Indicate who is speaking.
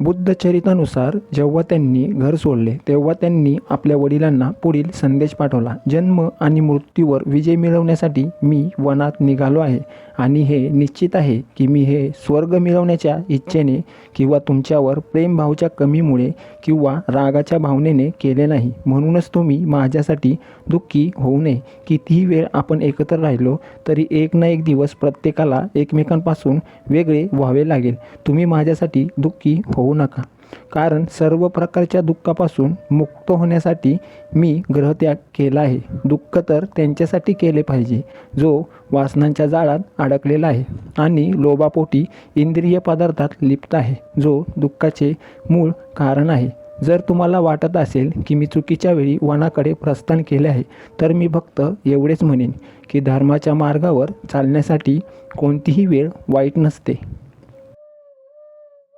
Speaker 1: बुद्धचरितानुसार जेव्हा त्यांनी घर सोडले तेव्हा त्यांनी आपल्या वडिलांना पुढील संदेश पाठवला. जन्म आणि मृत्यूवर विजय मिळवण्यासाठी मी वनात निघालो आहे आणि हे निश्चित आहे की मी हे स्वर्ग मिळवण्याच्या इच्छेने किंवा तुमच्यावर प्रेमभावाच्या कमीमुळे किंवा रागाच्या भावनेने केले नाही. म्हणूनच तुम्ही माझ्यासाठी दुःखी होऊ नये. कितीही वेळ आपण एकत्र राहिलो तरी एक ना एक दिवस प्रत्येकाला एकमेकांपासून वेगळे व्हावे लागेल. तुम्ही माझ्यासाठी दुःखी होऊ नका, कारण सर्व प्रकारच्या दुःखापासून मुक्त होण्यासाठी मी ग्रहत्याग केला आहे. दुःख तर त्यांच्यासाठी केले पाहिजे जो वासनांच्या जाळात अडकलेला आहे आणि लोभापोटी इंद्रिय पदार्थात लिप्त आहे, जो दुःखाचे मूळ कारण आहे. जर तुम्हाला वाटत असेल की मी चुकीच्या वेळी वनाकडे प्रस्थान केले आहे, तर मी फक्त एवढेच म्हणेन की धर्माच्या मार्गावर चालण्यासाठी कोणतीही वेळ वाईट नसते.